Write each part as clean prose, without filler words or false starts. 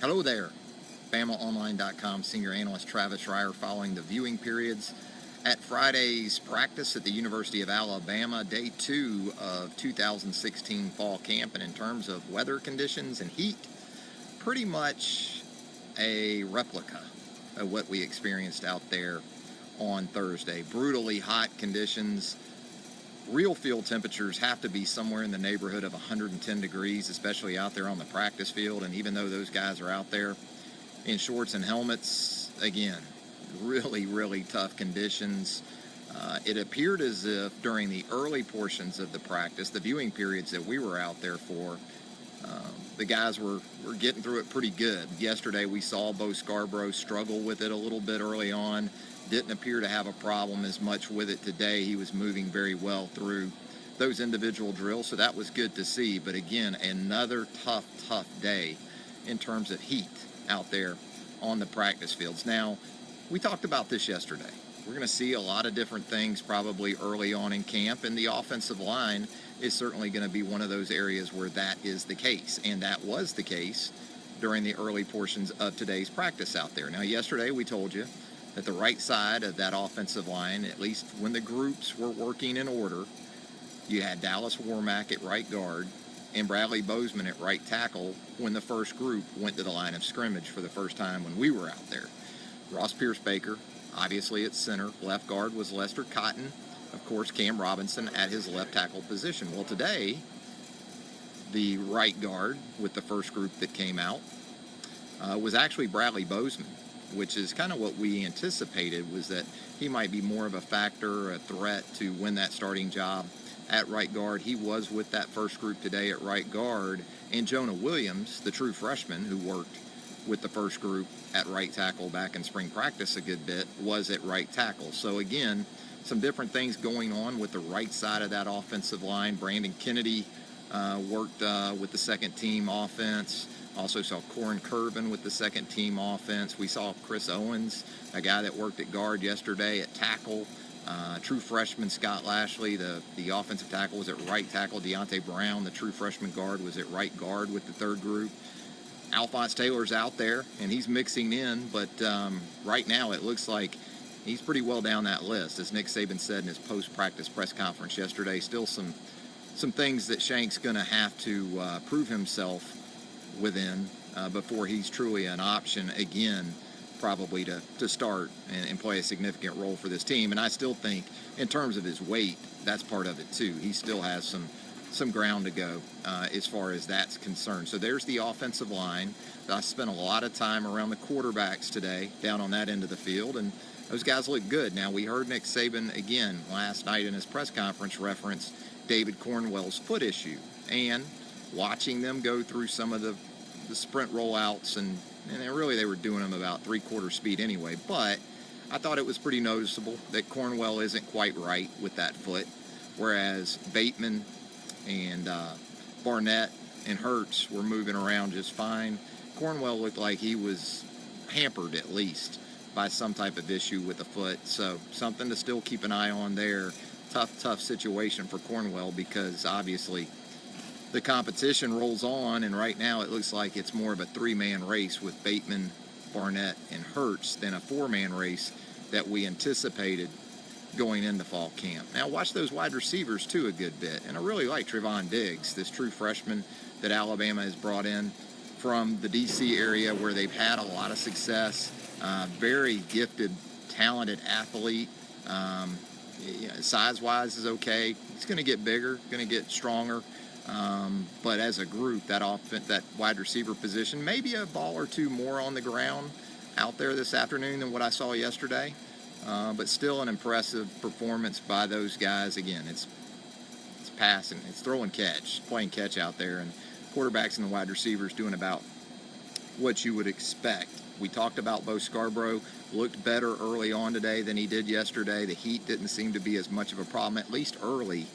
Hello there, BamaOnline.com senior analyst Travis Reier following the viewing periods at Friday's practice at the University of Alabama, day 2 of 2016 fall camp. And in terms of weather conditions and heat, pretty much a replica of what we experienced out there on Thursday. Brutally hot conditions. Real field temperatures have to be somewhere in the neighborhood of 110 degrees, especially out there on the practice field. And even though those guys are out there in shorts and helmets, again, really tough conditions. It appeared as if during the early portions of the practice, the viewing periods that we were out there for, the guys were getting through it pretty good. Yesterday we saw Bo Scarborough struggle with it a little bit early on. Didn't appear to have a problem as much with it today. He was moving very well through those individual drills, so that was good to see. But again, another tough day in terms of heat out there on the practice fields. Now, we talked about this yesterday. We're going to see a lot of different things probably early on in camp, and the offensive line is certainly going to be one of those areas where that is the case, and that was the case during the early portions of today's practice out there. Now, yesterday we told you that the right side of that offensive line, at least when the groups were working in order, you had Dallas Warmack at right guard and Bradley Bozeman at right tackle when the first group went to the line of scrimmage for the first time when we were out there. Ross Pierce-Baker, obviously at center. Left guard was Lester Cotton. Of course, Cam Robinson at his left tackle position. Well, today, the right guard with the first group that came out was actually Bradley Bozeman, which is kind of what we anticipated, was that he might be more of a factor, a threat to win that starting job at right guard. He was with that first group today at right guard. And Jonah Williams, the true freshman who worked with the first group at right tackle back in spring practice a good bit, was at right tackle. So again, some different things going on with the right side of that offensive line. Brandon Kennedy worked with the second team offense. Also saw Corin Curvin with the second team offense. We saw Chris Owens, a guy that worked at guard yesterday, at tackle. True freshman Scott Lashley, the offensive tackle, was at right tackle. Deontay Brown, the true freshman guard, was at right guard with the third group. Alphonse Taylor's out there, and he's mixing in, but right now it looks like he's pretty well down that list. As Nick Saban said in his post-practice press conference yesterday, still some things that Shank's going to have to prove himself within before he's truly an option again, probably to start and play a significant role for this team. And I still think, in terms of his weight, that's part of it too. He still has some ground to go as far as that's concerned. So there's the offensive line. I spent a lot of time around the quarterbacks today, down on that end of the field, and those guys look good. Now, we heard Nick Saban again last night in his press conference reference David Cornwell's foot issue, and watching them go through some of the sprint rollouts, and really they were doing them about 3/4 speed anyway, but I thought it was pretty noticeable that Cornwell isn't quite right with that foot, whereas Bateman and Barnett and Hurts were moving around just fine. Cornwell looked like he was hampered at least by some type of issue with the foot, so something to still keep an eye on there. Tough situation for Cornwell, because obviously the competition rolls on, and right now it looks like it's more of a 3-man race with Bateman, Barnett, and Hurts than a 4-man race that we anticipated going into fall camp. Now watch those wide receivers too a good bit, and I really like Trevon Diggs, this true freshman that Alabama has brought in from the DC area where they've had a lot of success. Very gifted, talented athlete. Size-wise is okay. He's going to get bigger, going to get stronger. But as a group, that wide receiver position, maybe a ball or two more on the ground out there this afternoon than what I saw yesterday. But still an impressive performance by those guys. Again, it's passing, it's throwing catch, playing catch out there, and quarterbacks and the wide receivers doing about what you would expect. We talked about Bo Scarborough, looked better early on today than he did yesterday. The heat didn't seem to be as much of a problem, at least early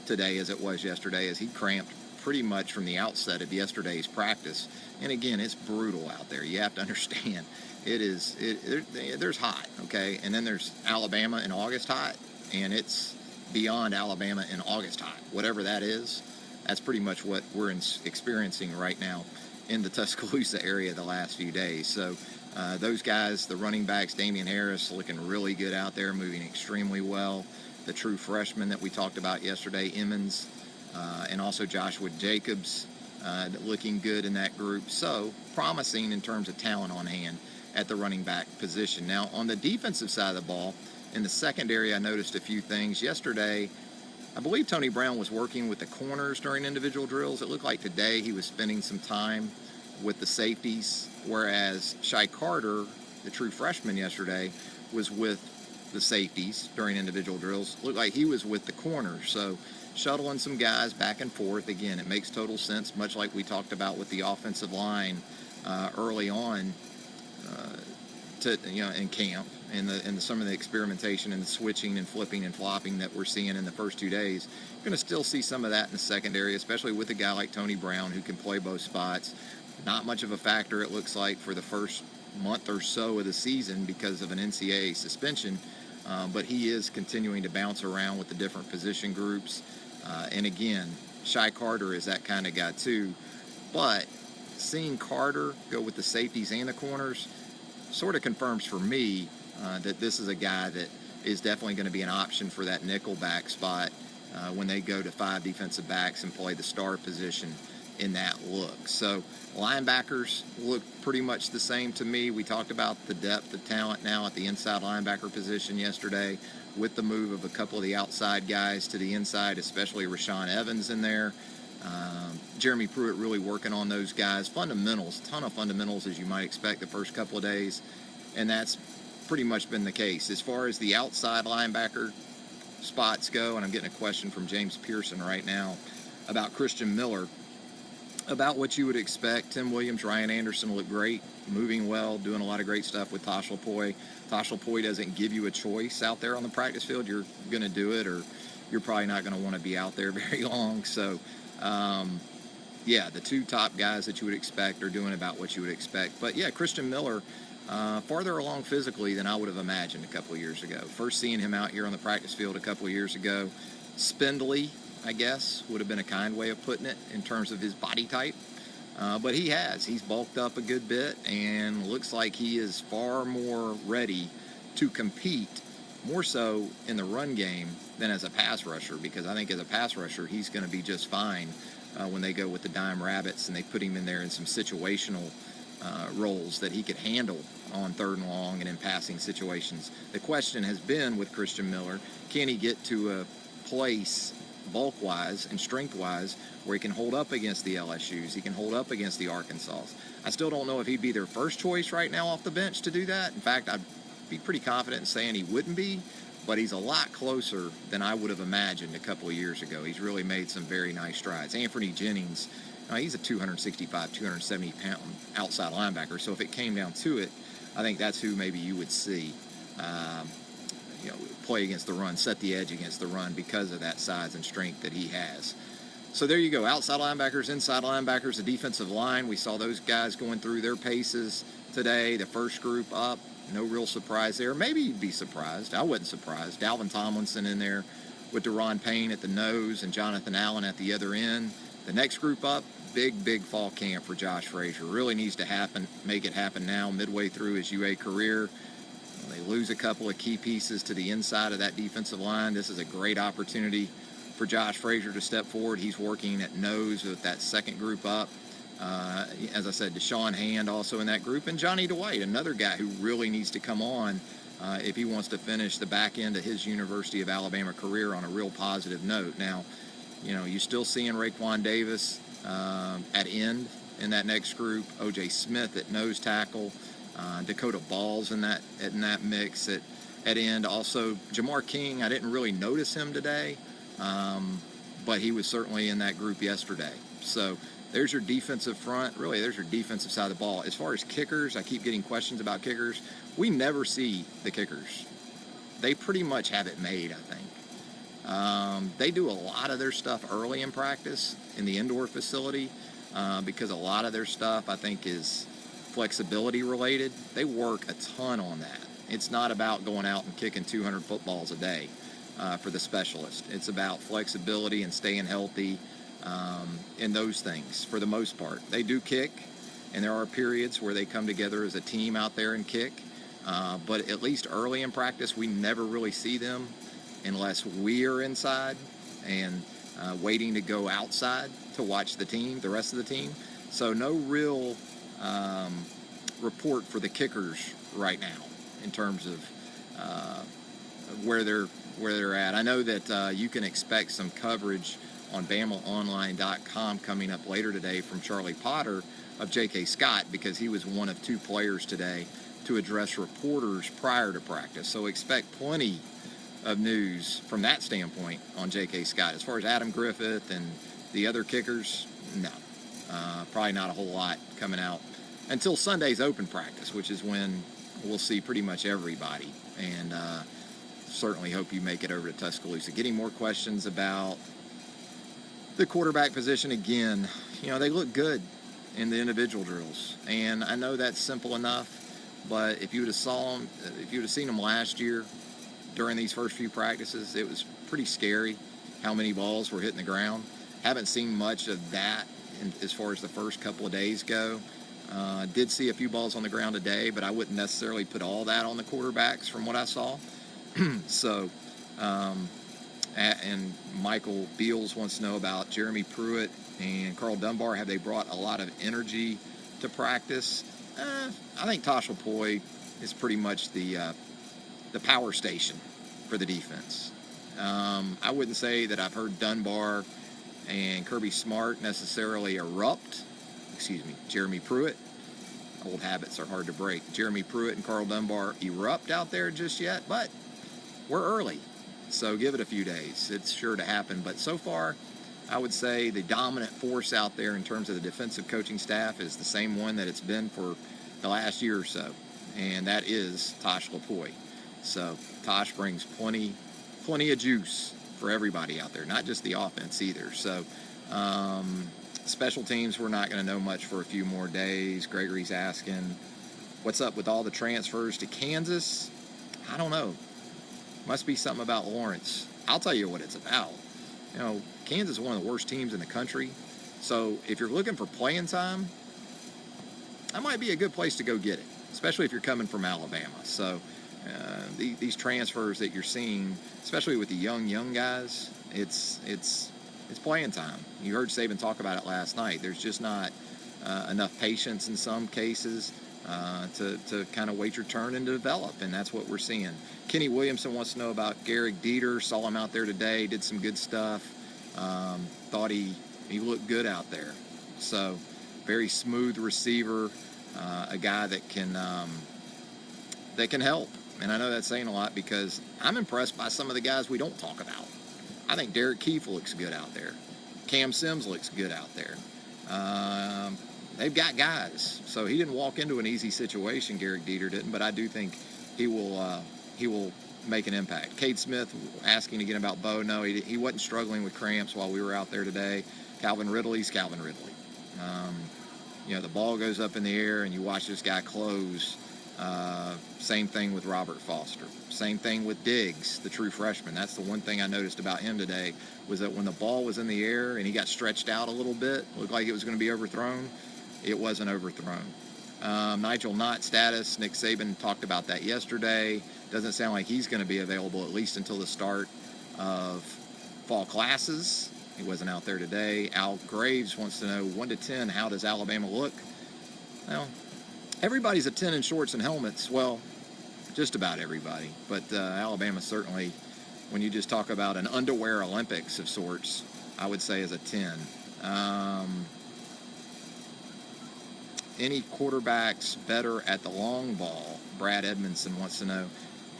today, as it was yesterday, as he cramped pretty much from the outset of yesterday's practice. And again, it's brutal out there. You have to understand, there's hot, okay? And then there's Alabama in August hot, and it's beyond Alabama in August hot. Whatever that is, that's pretty much what we're experiencing right now in the Tuscaloosa area the last few days. So those guys, the running backs, Damian Harris looking really good out there, moving extremely well. The true freshman that we talked about yesterday, Emmons, and also Joshua Jacobs, looking good in that group. So promising in terms of talent on hand at the running back position. Now on the defensive side of the ball, in the secondary, I noticed a few things. Yesterday, I believe Tony Brown was working with the corners during individual drills. It looked like today he was spending some time with the safeties, whereas Shy Carter, the true freshman yesterday, was with the safeties during individual drills. Looked like he was with the corners. So shuttling some guys back and forth. Again, it makes total sense, much like we talked about with the offensive line early on in camp, and some of the experimentation and the switching and flipping and flopping that we're seeing in the first 2 days. You're going to still see some of that in the secondary, especially with a guy like Tony Brown who can play both spots. Not much of a factor, it looks like, for the first month or so of the season because of an NCAA suspension, but he is continuing to bounce around with the different position groups. And again, Shy Carter is that kind of guy too. But seeing Carter go with the safeties and the corners sort of confirms for me that this is a guy that is definitely going to be an option for that nickel back spot when they go to 5 defensive backs and play the star position in that look. So linebackers look pretty much the same to me. We talked about the depth of talent now at the inside linebacker position yesterday with the move of a couple of the outside guys to the inside, especially Rashaan Evans in there. Jeremy Pruitt really working on those guys. Fundamentals, ton of fundamentals as you might expect the first couple of days, and that's pretty much been the case. As far as the outside linebacker spots go, and I'm getting a question from James Pearson right now about Christian Miller, about what you would expect. Tim Williams, Ryan Anderson look great, moving well, doing a lot of great stuff with Tosh Lupoi. Tosh Lupoi doesn't give you a choice out there on the practice field. You're going to do it, or you're probably not going to want to be out there very long. So, yeah, the 2 top guys that you would expect are doing about what you would expect. But, yeah, Christian Miller, farther along physically than I would have imagined a couple of years ago. First seeing him out here on the practice field a couple of years ago, spindly, I guess, would have been a kind way of putting it in terms of his body type. But he's bulked up a good bit and looks like he is far more ready to compete, more so in the run game than as a pass rusher, because I think as a pass rusher, he's going to be just fine when they go with the dime rabbits and they put him in there in some situational roles that he could handle on 3rd and long and in passing situations. The question has been with Christian Miller, can he get to a place bulk-wise and strength-wise where he can hold up against the LSUs, he can hold up against the Arkansas. I still don't know if he'd be their first choice right now off the bench to do that. In fact, I'd be pretty confident in saying he wouldn't be, but he's a lot closer than I would have imagined a couple of years ago. He's really made some very nice strides. Anthony Jennings, he's a 265, 270-pound outside linebacker, so if it came down to it, I think that's who maybe you would see play against the run, set the edge against the run because of that size and strength that he has. So there you go, outside linebackers, inside linebackers, the defensive line. We saw those guys going through their paces today. The first group up, no real surprise there. Maybe you'd be surprised. I wasn't surprised. Dalvin Tomlinson in there with Deron Payne at the nose and Jonathan Allen at the other end. The next group up, big fall camp for Josh Frazier. Really needs to happen, make it happen now, midway through his UA career. They lose a couple of key pieces to the inside of that defensive line. This is a great opportunity for Josh Frazier to step forward. He's working at nose with that second group up. As I said, Deshaun Hand also in that group, and Johnny Dwight, another guy who really needs to come on if he wants to finish the back end of his University of Alabama career on a real positive note. Now, you're still seeing Raekwon Davis at end in that next group, O.J. Smith at nose tackle, Dakota Ball's in that mix at end. Also, Jamar King, I didn't really notice him today, but he was certainly in that group yesterday. So there's your defensive front. Really, there's your defensive side of the ball. As far as kickers, I keep getting questions about kickers. We never see the kickers. They pretty much have it made, I think. They do a lot of their stuff early in practice in the indoor facility because a lot of their stuff, I think, is flexibility related. They work a ton on that. It's not about going out and kicking 200 footballs a day for the specialist. It's about flexibility and staying healthy and those things for the most part. They do kick and there are periods where they come together as a team out there and kick. But at least early in practice, we never really see them unless we are inside and waiting to go outside to watch the rest of the team. So no real report for the kickers right now in terms of where they're at. I know that you can expect some coverage on BamaOnline.com coming up later today from Charlie Potter of J.K. Scott, because he was one of two players today to address reporters prior to practice. So expect plenty of news from that standpoint on J.K. Scott. As far as Adam Griffith and the other kickers, no. Probably not a whole lot coming out until Sunday's open practice, which is when we'll see pretty much everybody. And certainly hope you make it over to Tuscaloosa. Getting more questions about the quarterback position again. You know, they look good in the individual drills, and I know that's simple enough, but if you would have seen them last year during these first few practices, it was pretty scary how many balls were hitting the ground. Haven't seen much of that as far as the first couple of days go. Did see a few balls on the ground today, but I wouldn't necessarily put all that on the quarterbacks from what I saw. So, and Michael Beals wants to know about Jeremy Pruitt and Carl Dunbar. Have they brought a lot of energy to practice? I think Tosh Lapoy is pretty much the power station for the defense. I wouldn't say that I've heard Dunbar and Kirby Smart necessarily erupt. Jeremy Pruitt. Old habits are hard to break. Jeremy Pruitt and Carl Dunbar erupt out there just yet, but we're early. So give it a few days. It's sure to happen. But so far, I would say the dominant force out there in terms of the defensive coaching staff is the same one that it's been for the last year or so, and that is Tosh Lapoy. So Tosh brings plenty of juice for everybody out there, not just the offense either. So special teams, we're not going to know much for a few more days. Gregory's asking, what's up with all the transfers to Kansas? I don't know. Must be something about Lawrence. I'll tell you what it's about. You know, Kansas is one of the worst teams in the country. So if you're looking for playing time, that might be a good place to go get it, especially if you're coming from Alabama. So these transfers that you're seeing, especially with the young guys, it's playing time. You heard Saban talk about it last night. There's just not enough patience in some cases to kind of wait your turn and develop, and that's what we're seeing. Kenny Williamson wants to know about Garrick Dieter. Saw him out there today, did some good stuff. Thought he looked good out there. So very smooth receiver, a guy that can help. And I know that's saying a lot because I'm impressed by some of the guys we don't talk about. I think Derek Keefe looks good out there. Cam Sims looks good out there. They've got guys. So he didn't walk into an easy situation, Garrick Dieter didn't, but I do think he will make an impact. Cade Smith asking again about Bo. No, he wasn't struggling with cramps while we were out there today. Calvin Ridley's Calvin Ridley. You know, the ball goes up in the air and you watch this guy close. Same thing with Robert Foster. Same thing with Diggs, the true freshman. That's the one thing I noticed about him today, was that when the ball was in the air and he got stretched out a little bit, looked like it was going to be overthrown, it wasn't overthrown. Nigel Knott status, Nick Saban talked about that yesterday. Doesn't sound like he's going to be available at least until the start of fall classes. He wasn't out there today. Al Graves wants to know, 1 to 10, how does Alabama look? Well, everybody's a 10 in shorts and helmets. Well, just about everybody. But Alabama certainly, when you just talk about an underwear Olympics of sorts, I would say is a 10. Any quarterbacks better at the long ball? Brad Edmondson wants to know.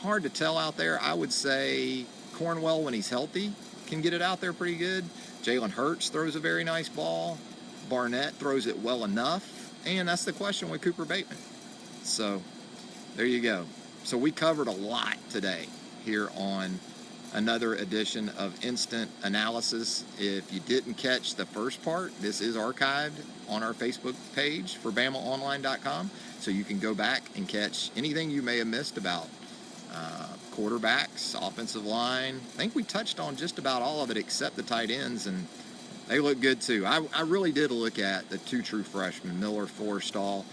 Hard to tell out there. I would say Cornwell, when he's healthy, can get it out there pretty good. Jalen Hurts throws a very nice ball. Barnett throws it well enough. And that's the question with Cooper Bateman. So there you go. So we covered a lot today here on another edition of Instant Analysis. If you didn't catch the first part, this is archived on our Facebook page for BamaOnline.com. So you can go back and catch anything you may have missed about quarterbacks, offensive line. I think we touched on just about all of it except the tight ends, and They look good too. I really did look at the two true freshmen, Miller, Forrestall.